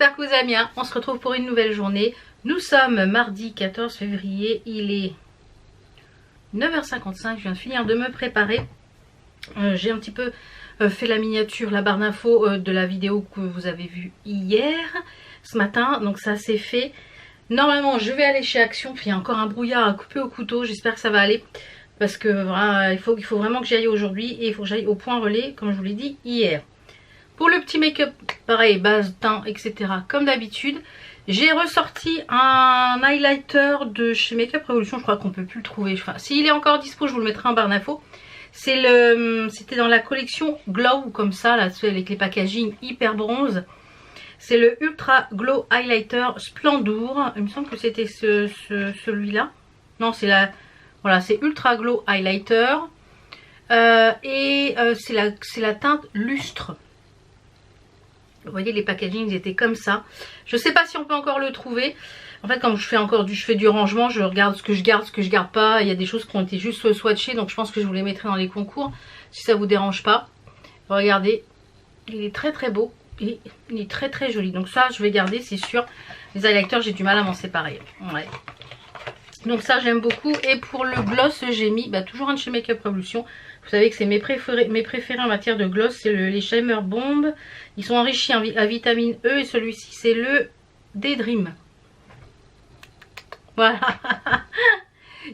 j'espère que vous allez bien. On se retrouve pour une nouvelle journée. Nous sommes mardi 14 février, il est 9h55, je viens de finir de me préparer. J'ai un petit peu fait la miniature, la barre d'infos de la vidéo que vous avez vue hier, ce matin. Donc ça c'est fait. Normalement je vais aller chez Action, puis il y a encore un brouillard à couper au couteau, j'espère que ça va aller. Parce que voilà, il faut vraiment que j'y aille aujourd'hui et il faut que j'aille au point relais, comme je vous l'ai dit hier. Pour le petit make-up, pareil, base, teint, etc. Comme d'habitude. J'ai ressorti un highlighter de chez Makeup Revolution. Je crois qu'on peut plus le trouver. Enfin, s'il est encore dispo, je vous le mettrai en barre d'infos. C'était dans la collection Glow, comme ça, là, avec les packaging hyper bronze. C'est le Ultra Glow Highlighter Splendour. Il me semble que c'était celui-là. Non, c'est la... Voilà, c'est Ultra Glow Highlighter. C'est la teinte lustre. Vous voyez, les packaging ils étaient comme ça. Je sais pas si on peut encore le trouver. En fait, quand je fais du rangement, je regarde ce que je garde pas. Il y a des choses qui ont été juste swatchées, donc je pense que je vous les mettrai dans les concours si ça vous dérange pas. Regardez, il est très très beau et il est très très joli. Donc ça, je vais garder, c'est sûr. Les highlighters, j'ai du mal à m'en séparer. Ouais. Donc ça, j'aime beaucoup. Et pour le gloss, j'ai mis toujours un de chez Makeup Revolution. Vous savez que c'est mes préférés en matière de gloss, c'est les Shimmer Bomb. Ils sont enrichis à vitamine E et celui-ci c'est le Daydream. Voilà.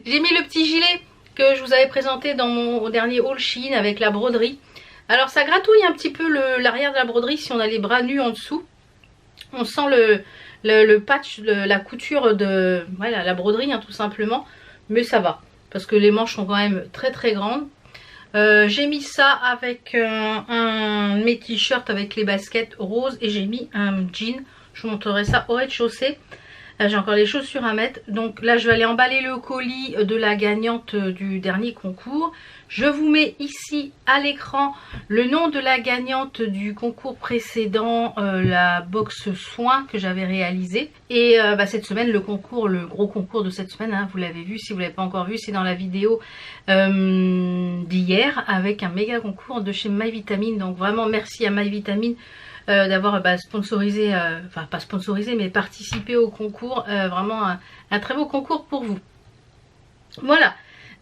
J'ai mis le petit gilet que je vous avais présenté dans mon dernier haul Shein avec la broderie. Alors ça gratouille un petit peu l'arrière de la broderie si on a les bras nus en dessous. On sent le patch, la couture de voilà, la broderie tout simplement. Mais ça va parce que les manches sont quand même très très grandes. J'ai mis ça avec mes t-shirts avec les baskets roses et j'ai mis un jean. Je vous montrerai ça au rez-de-chaussée. J'ai encore les chaussures à mettre. Donc là je vais aller emballer le colis de la gagnante du dernier concours. Je vous mets ici à l'écran le nom de la gagnante du concours précédent, la box soins que j'avais réalisé. Et cette semaine le gros concours de cette semaine, vous l'avez vu. Si vous ne l'avez pas encore vu, c'est dans la vidéo d'hier avec un méga concours de chez MyVitamine. Donc vraiment merci à MyVitamine d'avoir sponsorisé, enfin pas sponsorisé mais participé au concours. Vraiment un très beau concours pour vous. Voilà.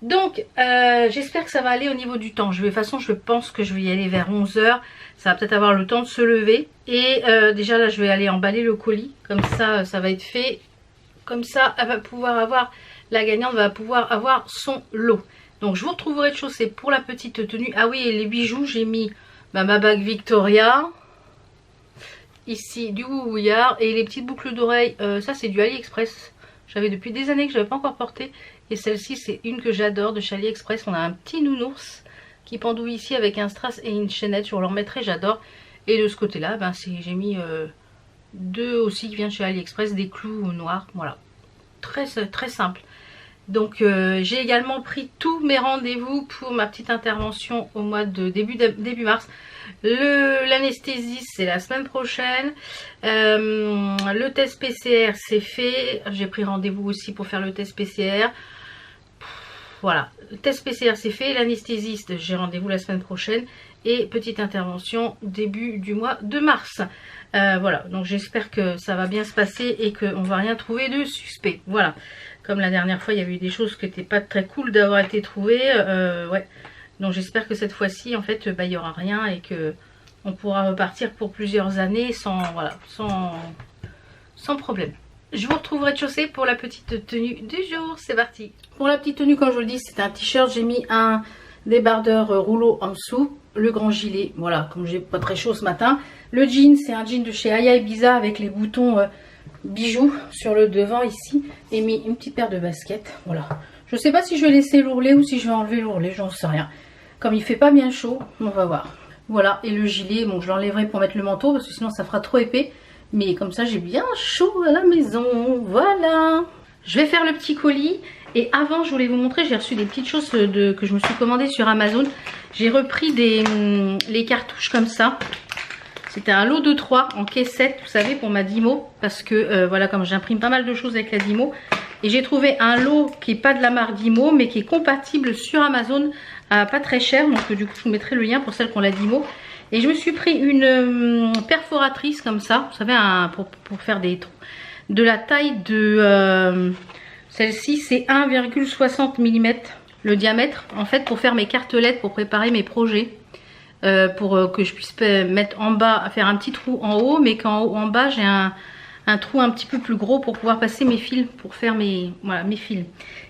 Donc j'espère que ça va aller au niveau du temps. De toute façon je pense que je vais y aller vers 11 h. Ça va peut-être avoir le temps de se lever. Et déjà là je vais aller emballer le colis. Comme ça ça va être fait. Comme ça elle va pouvoir avoir, la gagnante va pouvoir avoir son lot. Donc je vous retrouve au rez-de-chaussée pour la petite tenue. Ah oui, et les bijoux, j'ai mis ma bague Victoria. Ici du Gougouillard. Et les petites boucles d'oreilles, ça c'est du AliExpress. J'avais depuis des années que je n'avais pas encore porté. Et celle-ci c'est une que j'adore de chez AliExpress. On a un petit nounours qui pendouille ici avec un strass et une chaînette. Je vous le remettrai, j'adore. Et de ce côté là j'ai mis deux aussi qui viennent chez AliExpress, des clous noirs. Voilà, très simple. Donc j'ai également pris tous mes rendez-vous pour ma petite intervention au mois de début mars. L'anesthésiste c'est la semaine prochaine. Le test PCR c'est fait. J'ai pris rendez-vous aussi pour faire le test PCR. Voilà, le test PCR c'est fait. L'anesthésiste j'ai rendez-vous la semaine prochaine. Et petite intervention début du mois de mars. Voilà, donc j'espère que ça va bien se passer et qu'on va rien trouver de suspect. Voilà, comme la dernière fois il y avait eu des choses qui n'étaient pas très cool d'avoir été trouvées. Ouais, donc j'espère que cette fois-ci en fait il n'y aura rien et que on pourra repartir pour plusieurs années sans problème. Je vous retrouve au rez-de-chaussée pour la petite tenue du jour. C'est parti. Pour la petite tenue, comme je vous le dis, c'est un t-shirt. J'ai mis un débardeur rouleau en dessous. Le grand gilet, voilà, comme j'ai pas très chaud ce matin. Le jean, c'est un jean de chez Aya Ibiza avec les boutons bijoux sur le devant ici. Et mis une petite paire de baskets. Voilà. Je sais pas si je vais laisser l'ourlet ou si je vais enlever l'ourlet, j'en sais rien. Comme il fait pas bien chaud, on va voir. Voilà, et le gilet, bon, je l'enlèverai pour mettre le manteau parce que sinon ça fera trop épais. Mais comme ça, j'ai bien chaud à la maison. Voilà. Je vais faire le petit colis. Et avant, je voulais vous montrer, j'ai reçu des petites choses que je me suis commandées sur Amazon. J'ai repris les cartouches comme ça. C'était un lot de 3 en caissette, vous savez, pour ma Dymo. Parce que, voilà, comme j'imprime pas mal de choses avec la Dymo. Et j'ai trouvé un lot qui n'est pas de la marque Dymo, mais qui est compatible sur Amazon à pas très cher. Donc, du coup, je vous mettrai le lien pour celles qui ont la Dymo. Et je me suis pris une perforatrice comme ça, vous savez, pour faire des trous, de la taille de celle-ci, c'est 1,60 mm le diamètre, en fait, pour faire mes cartelettes, pour préparer mes projets, pour que je puisse mettre en bas, faire un petit trou en haut, mais qu'en bas j'ai un trou un petit peu plus gros pour pouvoir passer mes fils, pour faire mes fils.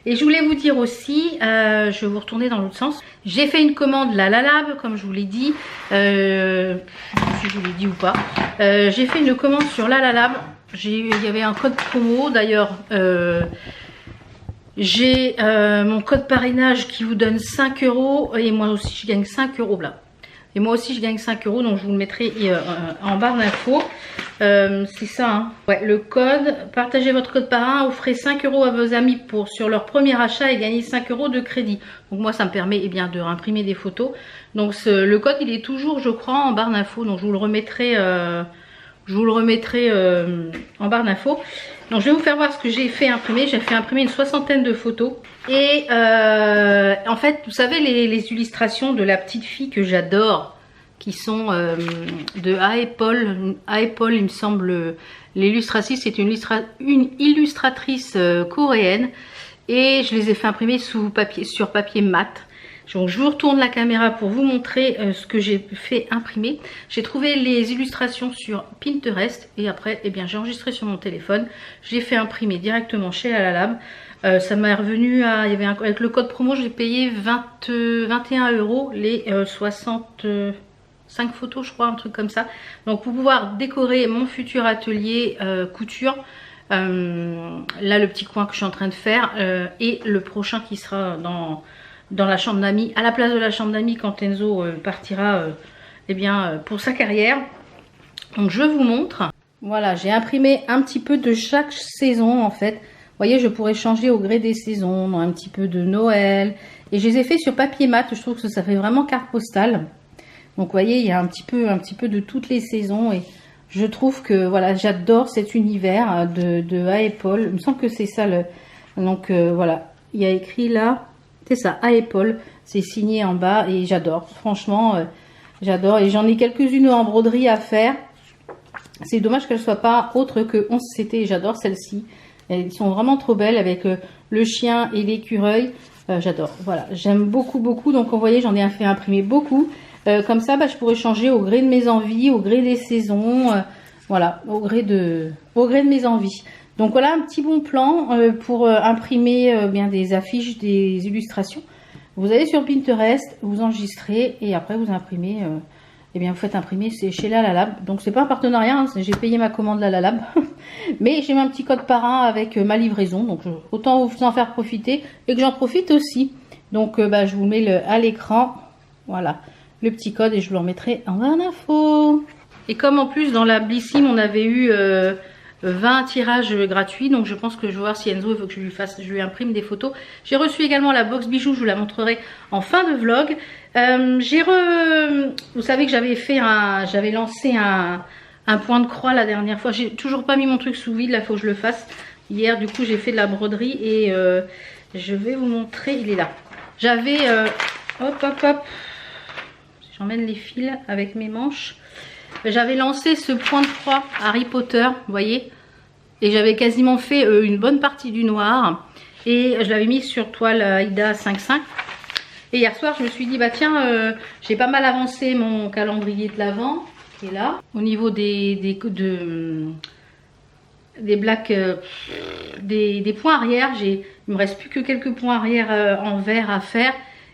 Et je voulais vous dire aussi, je vais vous retourner dans l'autre sens, j'ai fait une commande La Lalab, comme je vous l'ai dit, si je vous l'ai dit ou pas, j'ai fait une commande sur La Lalab, il y avait un code promo, d'ailleurs j'ai mon code parrainage qui vous donne 5 € et moi aussi je gagne 5 € là. Et moi aussi je gagne 5 €, donc je vous le mettrai en barre d'infos. C'est ça, hein. Ouais, le code, partagez votre code parrain, offrez 5 € à vos amis sur leur premier achat et gagnez 5 € de crédit. Donc moi ça me permet bien de imprimer des photos. Donc le code il est toujours, je crois, en barre d'infos, donc je vous le remettrai en barre d'infos. Donc je vais vous faire voir ce que j'ai fait imprimer. J'ai fait imprimer une 60aine de photos. Et en fait, vous savez, les illustrations de la petite fille que j'adore, qui sont de Aepol, il me semble. L'illustratrice, c'est une illustratrice coréenne. Et je les ai fait imprimer sur papier mat. Donc je vous retourne la caméra pour vous montrer ce que j'ai fait imprimer. J'ai trouvé les illustrations sur Pinterest et après j'ai enregistré sur mon téléphone. J'ai fait imprimer directement chez La Lalab. Ça m'est revenu à, avec le code promo, j'ai payé 21 € les 65 photos, je crois, un truc comme ça. Donc pour pouvoir décorer mon futur atelier couture, là le petit coin que je suis en train de faire et le prochain qui sera dans la chambre d'amis, à la place de la chambre d'amis quand Enzo partira pour sa carrière. Donc je vous montre. Voilà, j'ai imprimé un petit peu de chaque saison en fait. Vous voyez, je pourrais changer au gré des saisons, un petit peu de Noël. Et je les ai fait sur papier mat, je trouve que ça fait vraiment carte postale. Donc vous voyez, il y a un petit peu de toutes les saisons. Et je trouve que voilà, j'adore cet univers de Aepol. Il me semble que c'est ça. Donc voilà, il y a écrit là. C'est ça, Aepol, c'est signé en bas et j'adore, franchement, j'adore. Et j'en ai quelques-unes en broderie à faire. C'est dommage qu'elles ne soient pas autres que 11 CT, j'adore celles-ci. Elles sont vraiment trop belles avec le chien et l'écureuil, j'adore. Voilà, j'aime beaucoup, beaucoup. Donc vous voyez, j'en ai fait imprimer beaucoup. Comme ça, je pourrais changer au gré de mes envies, au gré des saisons, voilà, au gré de mes envies. Donc voilà un petit bon plan pour imprimer des affiches, des illustrations. Vous allez sur Pinterest, vous enregistrez et après vous imprimez. Vous faites imprimer, c'est chez La Lalab. Donc c'est pas un partenariat, hein, j'ai payé ma commande La Lalab. Mais j'ai mis un petit code parrain avec ma livraison. Donc autant vous en faire profiter et que j'en profite aussi. Donc je vous mets à l'écran, voilà, le petit code et je vous le remettrai en barre d'infos. Et comme en plus dans la Blissim on avait eu 20 tirages gratuits, donc je pense que je vais voir si Enzo il faut que je lui imprime des photos. J'ai reçu également la box bijoux, je vous la montrerai en fin de vlog. Vous savez que j'avais lancé un point de croix la dernière fois. J'ai toujours pas mis mon truc sous vide, là faut que je le fasse. Hier du coup j'ai fait de la broderie et je vais vous montrer, il est là. J'avais hop, j'emmène les fils avec mes manches. J'avais lancé ce point de croix Harry Potter, vous voyez, et j'avais quasiment fait une bonne partie du noir et je l'avais mis sur toile Aida 5.5. Et hier soir je me suis dit tiens, j'ai pas mal avancé mon calendrier de l'Avent qui est là. Au niveau des points arrière, il me reste plus que quelques points arrière en vert à faire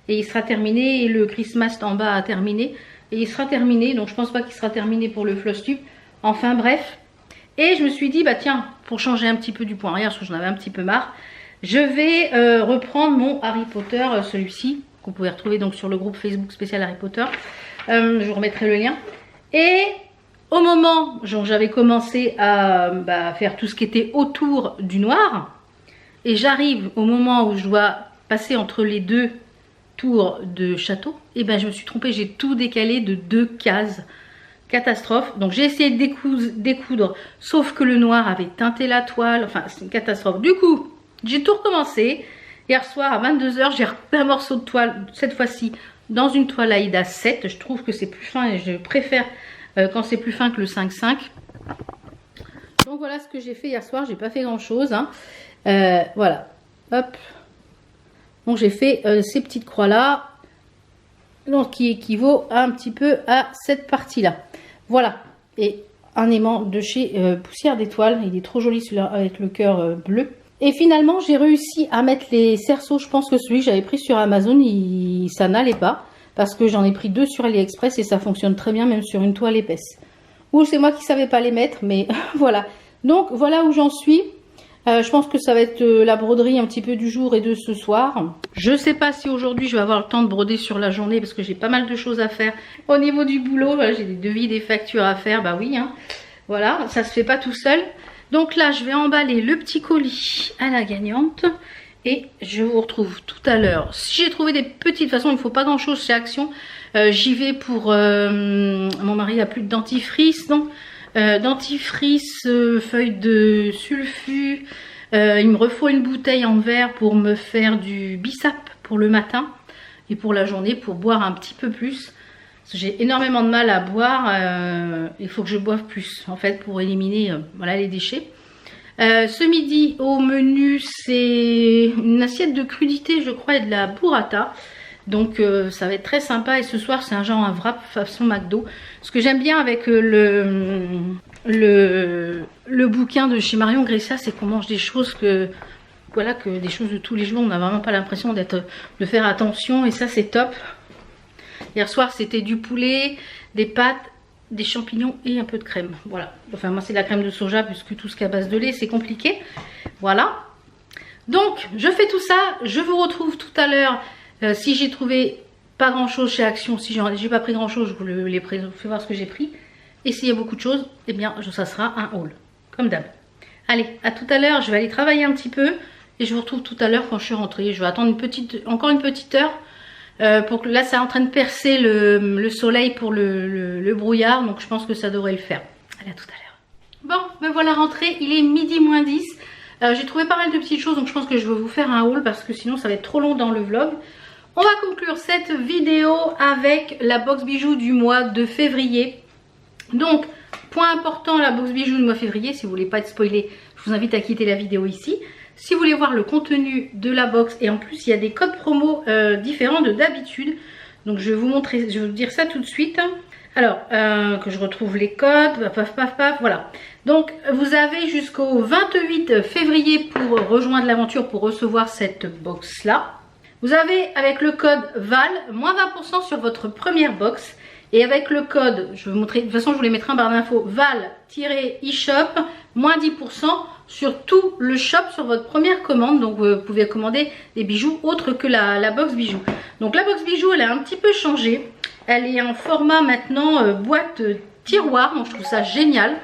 et il sera terminé. Et le Christmas en bas a terminé. Et il sera terminé, donc je pense pas qu'il sera terminé pour le floss tube. Enfin bref. Et je me suis dit, tiens, pour changer un petit peu du point arrière, parce que j'en avais un petit peu marre, je vais reprendre mon Harry Potter, celui-ci, que vous pouvez retrouver donc sur le groupe Facebook spécial Harry Potter. Je vous remettrai le lien. Et au moment où j'avais commencé à faire tout ce qui était autour du noir, et j'arrive au moment où je dois passer entre les deux tour de château, et je me suis trompée, j'ai tout décalé de 2 cases. Catastrophe. Donc j'ai essayé de découdre, sauf que le noir avait teinté la toile, enfin c'est une catastrophe. Du coup j'ai tout recommencé. Hier soir à 22 h j'ai recoupé un morceau de toile, cette fois-ci dans une toile Aïda 7. Je trouve que c'est plus fin et je préfère quand c'est plus fin que le 5,5. Donc voilà ce que j'ai fait hier soir. J'ai pas fait grand chose, hein. Voilà, hop. Donc j'ai fait ces petites croix là, donc qui équivaut un petit peu à cette partie là. Voilà, et un aimant de chez Poussière d'étoiles. Il est trop joli celui-là avec le cœur bleu. Et finalement j'ai réussi à mettre les cerceaux. Je pense que celui que j'avais pris sur Amazon, ça n'allait pas, parce que j'en ai pris 2 sur AliExpress et ça fonctionne très bien même sur une toile épaisse. Ou c'est moi qui savais pas les mettre, mais voilà. Donc voilà où j'en suis. Je pense que ça va être la broderie un petit peu du jour et de ce soir. Je sais pas si aujourd'hui je vais avoir le temps de broder sur la journée parce que j'ai pas mal de choses à faire au niveau du boulot. Voilà, j'ai des devis, des factures à faire, bah oui, hein. Voilà, ça se fait pas tout seul. Donc là je vais emballer le petit colis à la gagnante et je vous retrouve tout à l'heure. Si j'ai trouvé des petites, de toute façon il ne faut pas grand chose chez Action. J'y vais pour mon mari a plus de dentifrice, donc dentifrice, feuille de sulfu. Il me refaut une bouteille en verre pour me faire du bissap pour le matin et pour la journée pour boire un petit peu plus. J'ai énormément de mal à boire. Il faut que je boive plus en fait pour éliminer voilà, les déchets. Ce midi au menu c'est une assiette de crudité je crois et de la burrata. Donc ça va être très sympa. Et ce soir c'est un genre un wrap façon McDo. Ce que j'aime bien avec le bouquin de chez Marion Grecia, c'est qu'on mange des choses que voilà, que des choses de tous les jours. On n'a vraiment pas l'impression de faire attention et ça c'est top. Hier soir c'était du poulet, des pâtes, des champignons et un peu de crème. Voilà. Enfin moi c'est de la crème de soja puisque tout ce qui est à base de lait c'est compliqué. Voilà. Donc je fais tout ça. Je vous retrouve tout à l'heure. Si j'ai trouvé pas grand chose chez Action, si j'ai pas pris grand chose, je vous fais voir ce que j'ai pris. Et s'il y a beaucoup de choses, eh bien ça sera un haul, comme d'hab. Allez, à tout à l'heure, je vais aller travailler un petit peu. Et je vous retrouve tout à l'heure quand je suis rentrée. Je vais attendre encore une petite heure. Pour que là, ça est en train de percer le soleil pour le brouillard. Donc je pense que ça devrait le faire. Allez, à tout à l'heure. Bon, me voilà rentrée. Il est midi moins 10. J'ai trouvé pas mal de petites choses. Donc je pense que je vais vous faire un haul parce que sinon ça va être trop long dans le vlog. On va conclure cette vidéo avec la box bijoux du mois de février. Donc, point important, la box bijoux du mois de février. Si vous voulez pas être spoilé, je vous invite à quitter la vidéo ici. Si vous voulez voir le contenu de la box, et en plus il y a des codes promo différents de d'habitude. Donc je vais vous montrer, je vais vous dire ça tout de suite. Alors, que je retrouve les codes, paf paf paf, voilà. Donc vous avez jusqu'au 28 février pour rejoindre l'aventure, pour recevoir cette box là. Vous avez avec le code VAL, moins 20% sur votre première box. Et avec le code, je vais vous montrer, de toute façon je vous les mettrai en barre d'infos, VAL-eShop, moins 10% sur tout le shop sur votre première commande. Donc vous pouvez commander des bijoux autres que la box bijoux. Donc la box bijoux, elle a un petit peu changé. Elle est en format maintenant boîte tiroir, donc je trouve ça génial.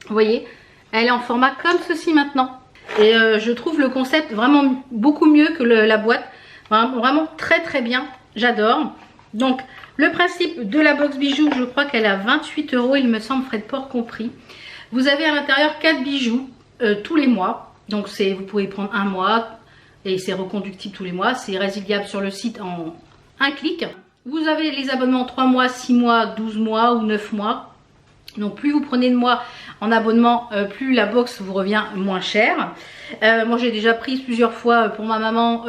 Vous voyez, elle est en format comme ceci maintenant. Et je trouve le concept vraiment beaucoup mieux que la boîte. Vraiment très très bien, j'adore. Donc le principe de la box bijoux, je crois qu'elle a 28 €, il me semble, frais de port compris. Vous avez à l'intérieur 4 bijoux tous les mois. Donc vous pouvez prendre un mois et c'est reconductible tous les mois. C'est résiliable sur le site en un clic. Vous avez les abonnements 3 mois, 6 mois, 12 mois ou 9 mois. Donc plus vous prenez de mois en abonnement, plus la box vous revient moins cher. Moi j'ai déjà pris plusieurs fois pour ma maman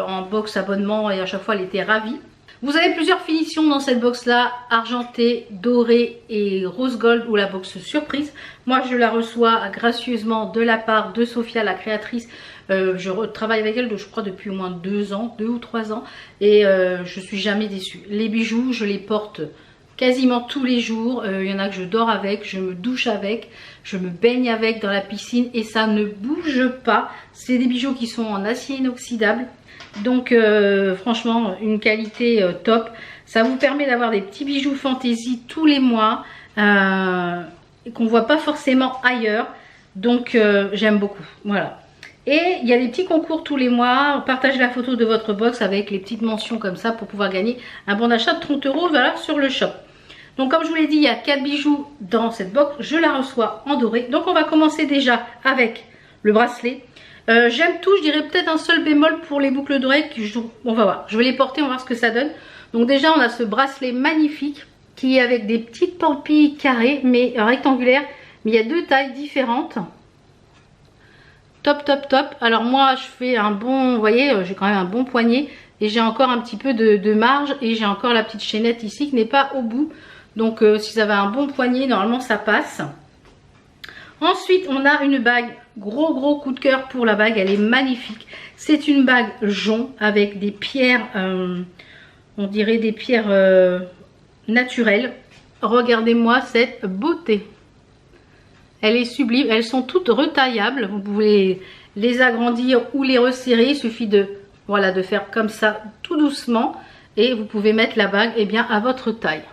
en box abonnement et à chaque fois elle était ravie. Vous avez plusieurs finitions dans cette box là, argenté, doré et rose gold ou la box surprise. Moi je la reçois gracieusement de la part de Sophia, la créatrice. Je travaille avec elle je crois depuis au moins 2 ans, 2 ou 3 ans et je suis jamais déçue. Les bijoux je les porte quasiment tous les jours. Il y en a que je dors avec, je me douche avec, je me baigne avec dans la piscine et ça ne bouge pas. C'est des bijoux qui sont en acier inoxydable. Donc franchement une qualité top. Ça vous permet d'avoir des petits bijoux fantaisie tous les mois qu'on ne voit pas forcément ailleurs. Donc j'aime beaucoup. Voilà. Et il y a des petits concours tous les mois. Partagez la photo de votre box avec les petites mentions comme ça pour pouvoir gagner un bon d'achat de 30 € voilà, sur le shop. Donc comme je vous l'ai dit, il y a 4 bijoux dans cette box. Je la reçois en doré. Donc on va commencer déjà avec le bracelet. J'aime tout, je dirais peut-être un seul bémol pour les boucles d'oreilles. On va voir, je vais les porter, on va voir ce que ça donne. Donc déjà on a ce bracelet magnifique qui est avec des petites pampilles carrées mais rectangulaires. Mais il y a deux tailles différentes. Top, top, top. Alors moi je fais un bon, vous voyez, j'ai quand même un bon poignet. Et j'ai encore un petit peu de marge. Et j'ai encore la petite chaînette ici qui n'est pas au bout. Donc si ça va un bon poignet, normalement ça passe. Ensuite, on a une bague, gros coup de cœur pour la bague, elle est magnifique. C'est une bague jonc avec des pierres, on dirait des pierres naturelles. Regardez-moi cette beauté. Elle est sublime, elles sont toutes retaillables. Vous pouvez les agrandir ou les resserrer. Il suffit de, voilà, de faire comme ça tout doucement. Et vous pouvez mettre la bague à votre taille.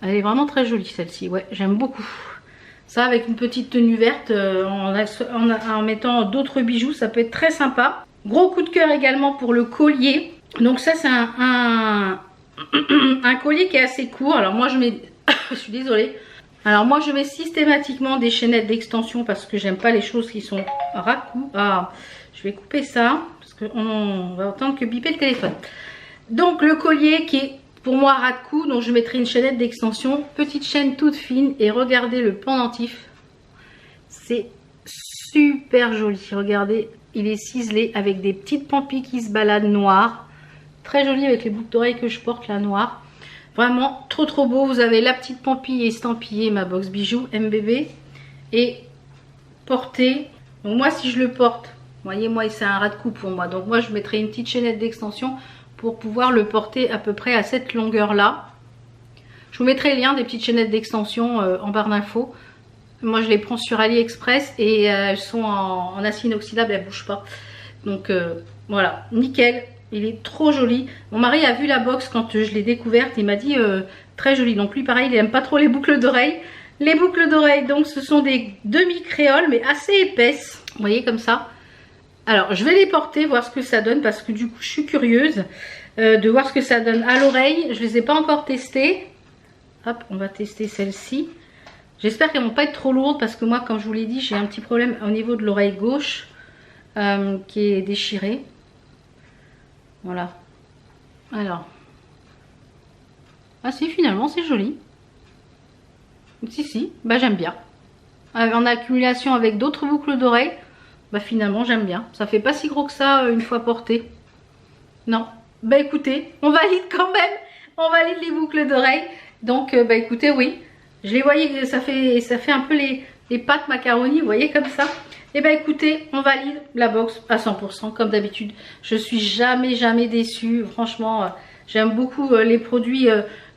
Elle est vraiment très jolie celle-ci, ouais, j'aime beaucoup. Ça avec une petite tenue verte en mettant d'autres bijoux, ça peut être très sympa. Gros coup de cœur également pour le collier. Donc ça c'est un collier qui est assez court. Alors moi je mets, je suis désolée. Alors moi je mets systématiquement des chaînettes d'extension parce que j'aime pas les choses qui sont ras-cou. Ah, je vais couper ça parce qu'on va entendre que biper le téléphone. Donc le collier qui est pour moi ras de cou, donc je mettrai une chaînette d'extension, petite chaîne toute fine et regardez le pendentif, c'est super joli, regardez, il est ciselé avec des petites pampilles qui se baladent noires, très joli avec les boucles d'oreilles que je porte là noires, vraiment trop beau. Vous avez la petite pampille estampillée, ma box bijoux MBB et portée, donc moi si je le porte, vous voyez moi c'est un ras de cou pour moi, donc moi je mettrai une petite chaînette d'extension pour pouvoir le porter à peu près à cette longueur là. Je vous mettrai le lien des petites chaînettes d'extension en barre d'infos. Moi je les prends sur AliExpress et elles sont en acier inoxydable, elles ne bougent pas. Donc voilà, nickel, il est trop joli. Mon mari a vu la box quand je l'ai découverte, il m'a dit très joli. Donc lui pareil, il n'aime pas trop les boucles d'oreilles. Les boucles d'oreilles donc ce sont des demi-créoles mais assez épaisses, vous voyez comme ça. Alors je vais les porter, voir ce que ça donne parce que du coup je suis curieuse de voir ce que ça donne à l'oreille. Je les ai pas encore testées. Hop, on va tester celle-ci. J'espère qu'elles vont pas être trop lourdes parce que moi comme je vous l'ai dit j'ai un petit problème au niveau de l'oreille gauche qui est déchirée. Voilà. Alors. Ah si, finalement c'est joli. Si, bah j'aime bien. En accumulation avec d'autres boucles d'oreilles. Bah finalement j'aime bien, ça fait pas si gros que ça une fois porté. Non, bah écoutez, on valide quand même, on valide les boucles d'oreilles. Donc bah écoutez, oui, je les voyais, ça fait un peu les pâtes macaroni, vous voyez comme ça. Et bah écoutez, on valide la box à 100% comme d'habitude. Je suis jamais déçue, franchement, j'aime beaucoup les produits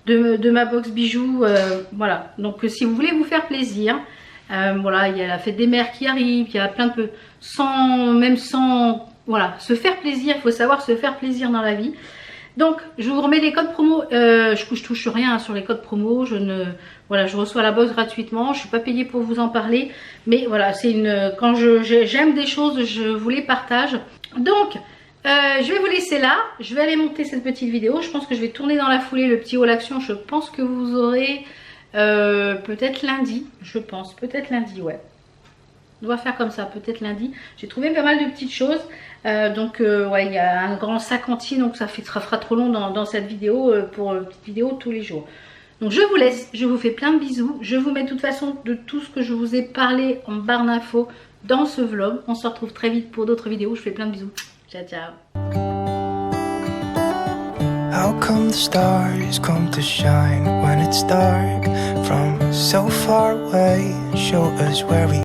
de ma box bijoux. Voilà, donc si vous voulez vous faire plaisir, voilà, il y a la fête des mères qui arrive, il y a plein de sans voilà, se faire plaisir, il faut savoir se faire plaisir dans la vie. Donc je vous remets les codes promo, je touche rien sur les codes promo, voilà, je reçois la box gratuitement, je suis pas payée pour vous en parler, mais voilà, c'est quand j'aime des choses, je vous les partage. Donc je vais vous laisser là, je vais aller monter cette petite vidéo, je pense que je vais tourner dans la foulée le petit haul action, je pense que vous aurez peut-être lundi, je pense, peut-être lundi, ouais. On doit faire comme ça, peut-être lundi. J'ai trouvé pas mal de petites choses. Donc ouais, il y a un grand sac entier, donc ça fera trop long dans cette vidéo pour une petite vidéo tous les jours. Donc je vous laisse, je vous fais plein de bisous. Je vous mets de toute façon de tout ce que je vous ai parlé en barre d'infos dans ce vlog. On se retrouve très vite pour d'autres vidéos. Je fais plein de bisous. Ciao, ciao. How come the stars come to shine when it's dark from so far away? Show us where we